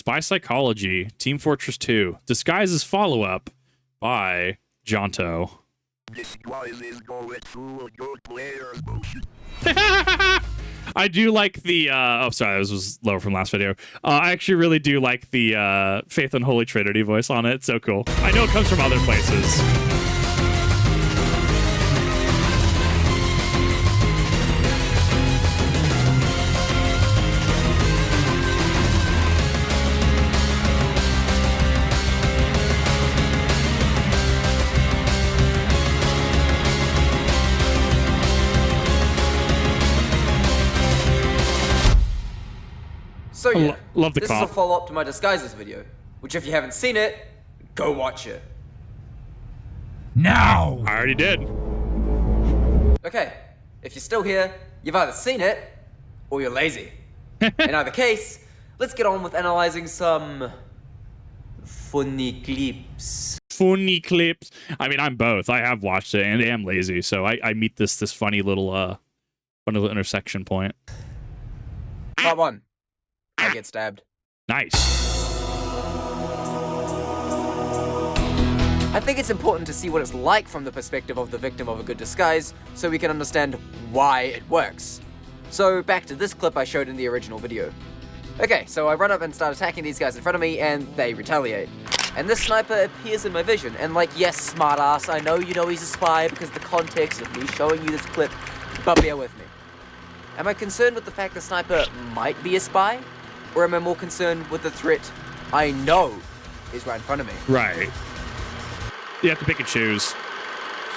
Spy Psychology, Team Fortress 2, Disguises follow-up by Jonto. Disguises going through a good player's motion. I do like the, oh, sorry, this was lower from last video. I actually really do like the Faith and Holy Trinity voice on it. It's so cool. I know it comes from other places. So yeah, love the this cop. is a follow-up to my Disguises video, which if you haven't seen it, go watch it. Now! I already did. Okay, if you're still here, you've either seen it, or you're lazy. In either case, let's get on with analyzing some funny clips. Funny clips. I mean, I'm both. I have watched it and I am lazy, so I meet this funny little intersection point. Part 1. I get stabbed. Nice. I think it's important to see what it's like from the perspective of the victim of a good disguise, so we can understand why it works. So back to this clip I showed in the original video. Okay, so I run up and start attacking these guys in front of me, and they retaliate. And this sniper appears in my vision, and like, yes, smartass, I know you know he's a spy because of the context of me showing you this clip, but bear with me. Am I concerned with the fact the sniper might be a spy? Or am I more concerned with the threat I know is right in front of me? Right. You have to pick and choose.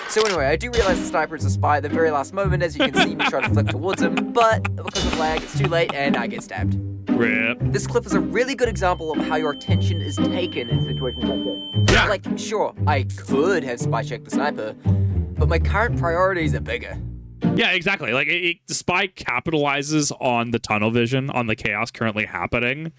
So anyway, I do realize the sniper is a spy at the very last moment, as you can see me try to flick towards him, but because of lag, it's too late and I get stabbed. Rip. This clip is a really good example of how your attention is taken in situations like this. Yeah. Like, sure, I could have spy checked the sniper, but my current priorities are bigger. Yeah, exactly. Like, the spy capitalizes on the tunnel vision, on the chaos currently happening,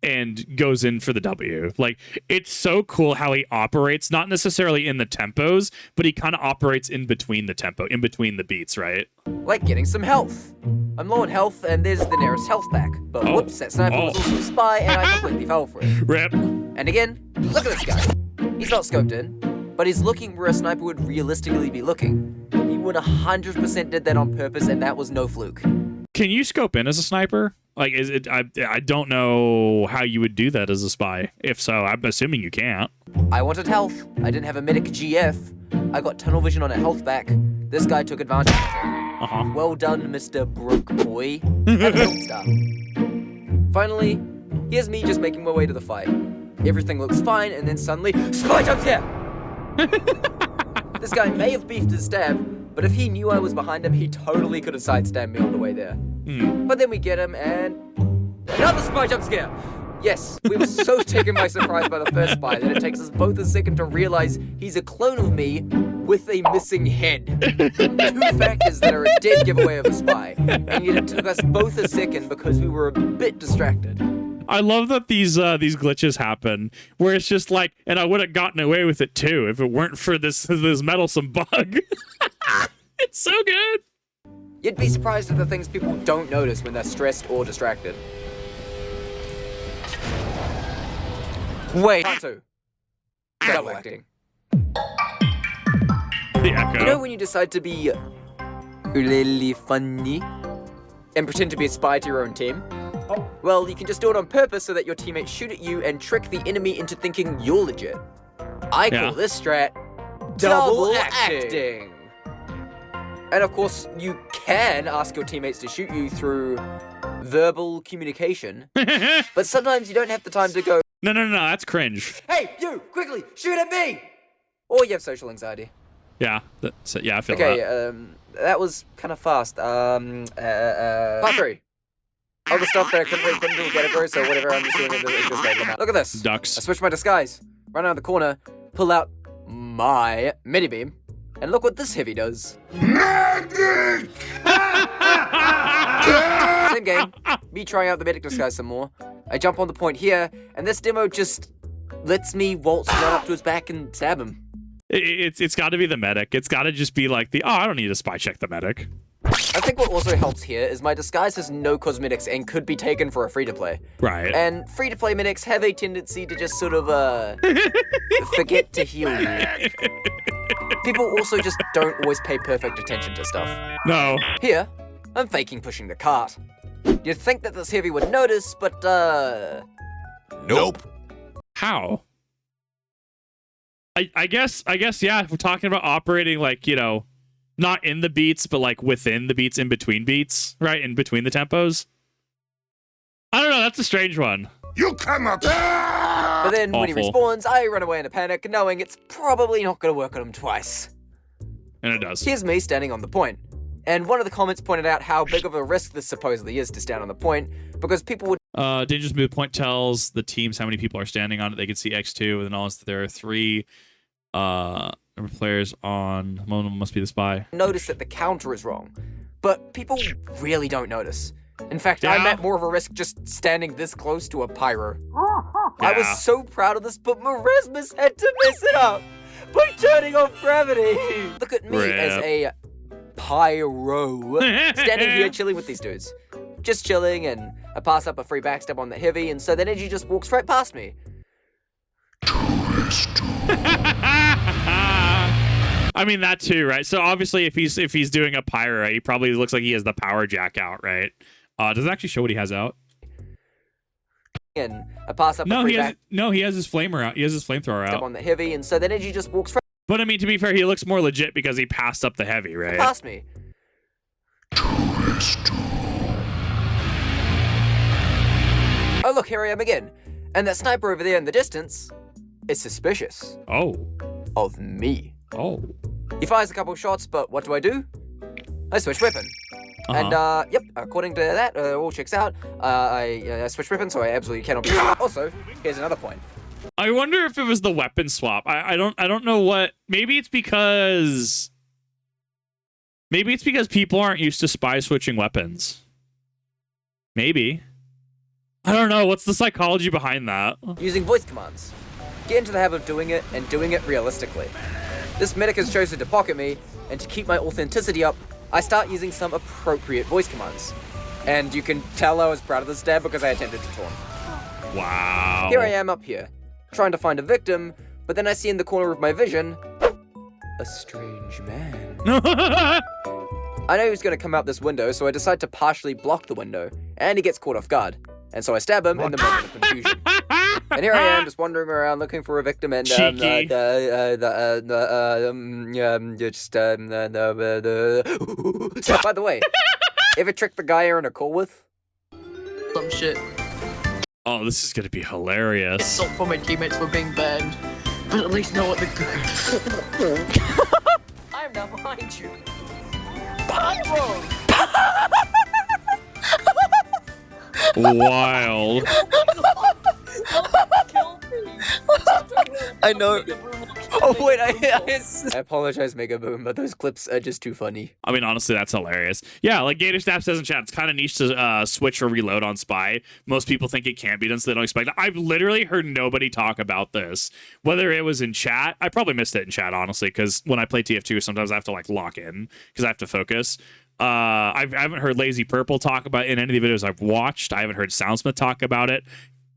and goes in for the W. Like, it's so cool how he operates, not necessarily in the tempos, but he kind of operates in between the tempo, in between the beats, right? Like getting some health. I'm low on health, and there's the nearest health pack. But whoops, that sniper was also a spy, and I completely fell for it. Rip. And again, look at this guy. He's not scoped in, but he's looking where a sniper would realistically be looking. He 100% did that on purpose, and that was no fluke. Can you scope in as a sniper? Like, is it? I don't know how you would do that as a spy. If so, I'm assuming you can't. I wanted health. I didn't have a medic GF. I got tunnel vision on a health back. This guy took advantage of it. Well done, Mr. Broke Boy. And a gold star. Finally, here's me just making my way to the fight. Everything looks fine, and then suddenly, spy jump scare! This guy may have beefed his stab, but if he knew I was behind him, he totally could have sidestabbed me on the way there. But then we get him, and another spy jump scare! Yes, we were so taken by surprise by the first spy that it takes us both a second to realize he's a clone of me with a missing head. Two factors that are a dead giveaway of a spy, and yet it took us both a second because we were a bit distracted. I love that these glitches happen where it's just like, and I would have gotten away with it too if it weren't for this meddlesome bug. It's so good. You'd be surprised at the things people don't notice when they're stressed or distracted. Wait. Part 2. Double acting. The echo. You know when you decide to be really funny and pretend to be a spy to your own team? Well, you can just do it on purpose so that your teammates shoot at you and trick the enemy into thinking you're legit. I call this strat double acting. And of course, you can ask your teammates to shoot you through verbal communication, but sometimes you don't have the time to go, No, that's cringe. hey, you, quickly, shoot at me! Or you have social anxiety. Yeah, yeah, I feel Okay, that. that was kind of fast. Part 3. All the stuff that I couldn't really put into a category, so whatever, I'm just doing it this way. Look at this. Ducks. I switched my disguise, run around the corner, pull out my mini beam, and look what this heavy does. Medic! Same game, me trying out the medic disguise some more. I jump on the point here, and this demo just lets me waltz right up to his back and stab him. It's got to be the medic. It's got to just be like I don't need to spy check the medic. I think what also helps here is my disguise has no cosmetics and could be taken for a free-to-play. Right. And free-to-play medics have a tendency to just sort of, forget to heal you. People also just don't always pay perfect attention to stuff. No. Here, I'm faking pushing the cart. You'd think that this heavy would notice, but, Nope. How? I guess, yeah, if we're talking about operating, like, you know, not in the beats, but like within the beats, in between beats, right? In between the tempos. I don't know, that's a strange one. You come up. But then when he Awful. respawns, I run away in a panic, knowing it's probably not gonna work on him twice. And it does. Here's me standing on the point. And one of the comments pointed out how big of a risk this supposedly is to stand on the point, because people would Dangerous Move Point tells the teams how many people are standing on it. They can see X2 with knowledge that there are 3 number of players on. One must be the spy. notice that the counter is wrong. But people really don't notice. In fact, I'm Yeah. at more of a risk just standing this close to a pyro. I Yeah. was so proud of this, but Marismus had to mess it up by turning off gravity. Look at me as a pyro, standing here chilling with these dudes. Just chilling, and I pass up a free backstab on the heavy, and so that energy just walks right past me. I mean, that too, right? So obviously, if he's doing a pyro, right, he probably looks like he has the power jack out, right? Does it actually show what he has out? And I pass up a No, free he has his flamer out. He has his flamethrower backstab out. on the heavy, and so that energy just walks right But I mean, to be fair, he looks more legit because he passed up the heavy, right? past me. Oh look, here I am again. And that sniper over there in the distance is suspicious Oh, of me. oh. He fires a couple shots, but what do? I switch weapon. And, yep, according to that, all checks out. I switch weapon, so I absolutely cannot be. Also, here's another point. I wonder if it was the weapon swap. I don't know what. Maybe it's because people aren't used to spy switching weapons. Maybe. I don't know. What's the psychology behind that? Using voice commands. Get into the habit of doing it, and doing it realistically. This medic has chosen to pocket me, and to keep my authenticity up, I start using some appropriate voice commands. And you can tell I was proud of this stab because I attempted to taunt. Wow. Here I am up here, trying to find a victim, but then I see in the corner of my vision, a strange man. I know he was going to come out this window, so I decide to partially block the window, and he gets caught off guard. And so I stab him in the moment of confusion. And here I am, just wandering around looking for a victim, and Cheeky. By the way, ever trick the guy you're in a call with? Some shit. Oh, this is gonna be hilarious. Not for my teammates for being banned, but at least know what the good. I am now behind you. Wild. I know. Oh wait, I apologize, Mega Boom, but those clips are just too funny. I mean, honestly, that's hilarious. Yeah, like Gator Snap says in chat, it's kind of niche to switch or reload on Spy. Most people think it can't be done, so they don't expect it. I've literally heard nobody talk about this. Whether it was in chat, I probably missed it in chat, honestly, because when I play TF2, sometimes I have to like lock in because I have to focus. I haven't heard Lazy Purple talk about it in any of the videos I've watched. I haven't heard Soundsmith talk about it.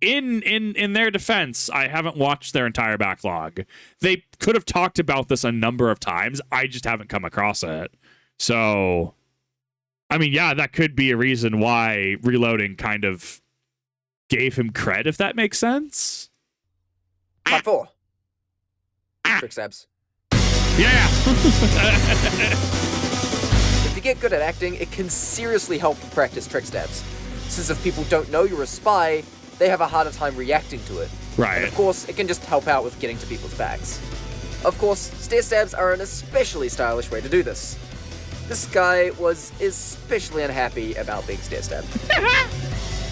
In their defense, I haven't watched their entire backlog. They could have talked about this a number of times. I just haven't come across it. So, I mean, yeah, that could be a reason why reloading kind of gave him cred, if that makes sense. Part 4. Trick stabs. Yeah. If you get good at acting, it can seriously help you practice trick stabs. Since if people don't know you're a spy, they have a harder time reacting to it. Right. And of course, it can just help out with getting to people's backs. Of course, stair stabs are an especially stylish way to do this. This guy was especially unhappy about being stair stabbed.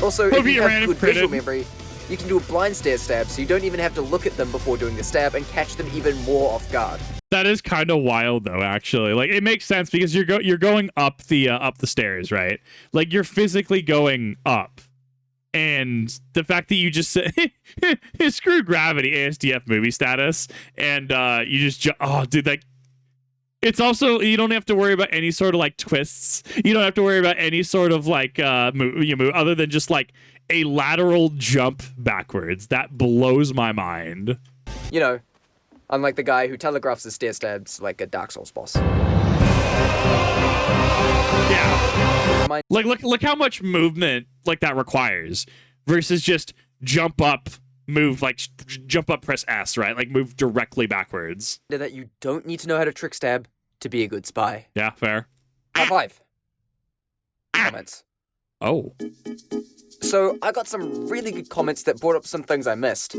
Also, if you have good visual memory, you can do a blind stair stab, so you don't even have to look at them before doing the stab and catch them even more off guard. That is kind of wild, though. Actually, like it makes sense because you're going up the stairs, right? Like you're physically going up, and the fact that you just said screw gravity, ASDF movie status, and you just oh, dude, like It's also, you don't have to worry about any sort of like twists. You don't have to worry about any sort of like move other than just like a lateral jump backwards. That blows my mind. You know, unlike the guy who telegraphs his stair stabs like a Dark Souls boss. Yeah. Like look how much movement like that requires versus just jump up, move like jump up, press S, right? Like move directly backwards. That you don't need to know how to trick stab to be a good spy. Yeah, fair. High five. Comments. Oh. So I got some really good comments that brought up some things I missed.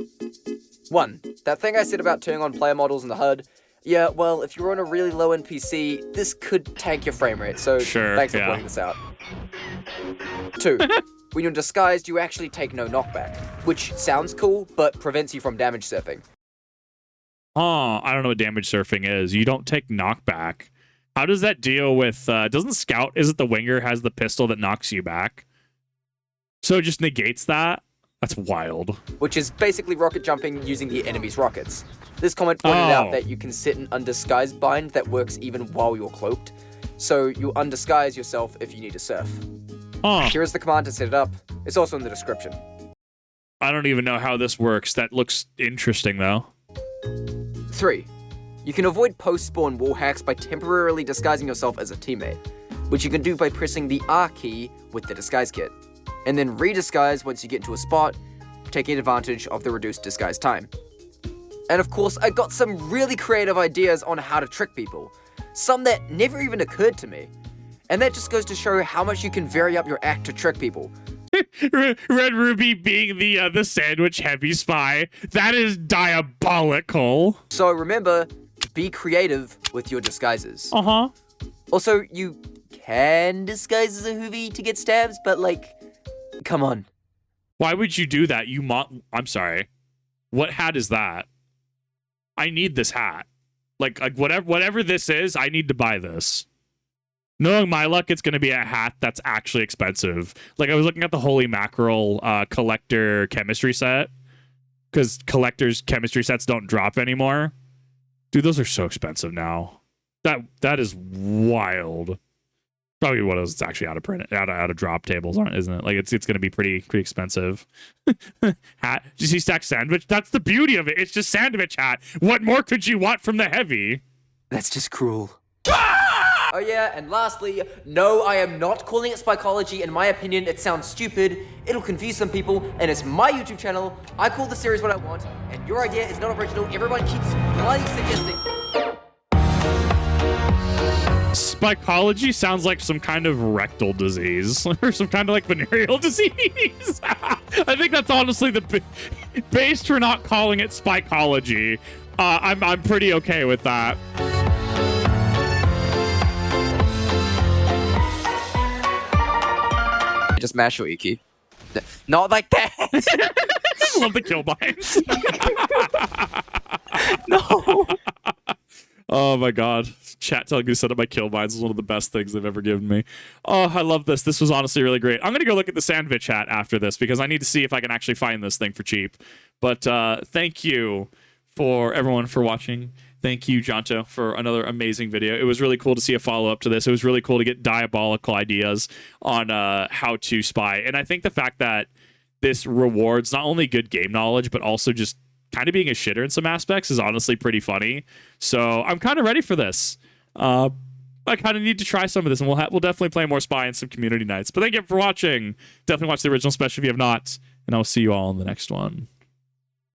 1. That thing I said about turning on player models in the HUD. Yeah, well, if you're on a really low-end PC, this could tank your frame rate, so sure, thanks for pointing this out. 2. When you're disguised, you actually take no knockback, which sounds cool, but prevents you from damage surfing. Oh, I don't know what damage surfing is. You don't take knockback. How does that deal with, doesn't Scout, is it the winger has the pistol that knocks you back? So it just negates that? That's wild. Which is basically rocket jumping using the enemy's rockets. This comment pointed out that you can set an undisguised bind that works even while you're cloaked, so you undisguise yourself if you need to surf. Here is the command to set it up. It's also in the description. I don't even know how this works. That looks interesting, though. 3. You can avoid post-spawn wall hacks by temporarily disguising yourself as a teammate, which you can do by pressing the R key with the disguise kit, and then redisguise once you get into a spot, taking advantage of the reduced disguise time. And of course, I got some really creative ideas on how to trick people, some that never even occurred to me. And that just goes to show how much you can vary up your act to trick people. Red Ruby being the sandwich heavy spy. That is diabolical. So remember, be creative with your disguises. Uh-huh. Also, you can disguise as a hoovie to get stabs, but like, come on. Why would you do that? I'm sorry. What hat is that? I need this hat. Like whatever this is, I need to buy this. Knowing my luck, it's going to be a hat that's actually expensive. Like, I was looking at the Holy Mackerel collector chemistry set, because collectors' chemistry sets don't drop anymore. Dude, those are so expensive now. That is wild. Probably one of those that's actually out of print, out of drop tables, isn't it? Like, it's going to be pretty expensive. Hat. Did you see stack sandwich? That's the beauty of it. It's just sandwich hat. What more could you want from the heavy? That's just cruel. Oh yeah, and lastly, no, I am not calling it Spikeology. In my opinion, it sounds stupid, it'll confuse some people, and it's my YouTube channel. I call the series what I want, and your idea is not original. Everyone keeps bloody suggesting. Spikeology sounds like some kind of rectal disease or some kind of like venereal disease. I think that's honestly the base for not calling it Spikeology. I'm pretty okay with that. Just mash your EQ. Not like that. I love the kill binds. No. Oh my god. Chat telling me to set up my kill binds is one of the best things they've ever given me. Oh, I love this. This was honestly really great. I'm going to go look at the sandwich hat after this because I need to see if I can actually find this thing for cheap. But thank you for everyone for watching. Thank you, Jonto, for another amazing video. It was really cool to see a follow-up to this. It was really cool to get diabolical ideas on how to spy. And I think the fact that this rewards not only good game knowledge, but also just kind of being a shitter in some aspects is honestly pretty funny. So I'm kind of ready for this. I kind of need to try some of this, and we'll definitely play more Spy and some community nights. But thank you for watching. Definitely watch the original special if you have not, and I'll see you all in the next one.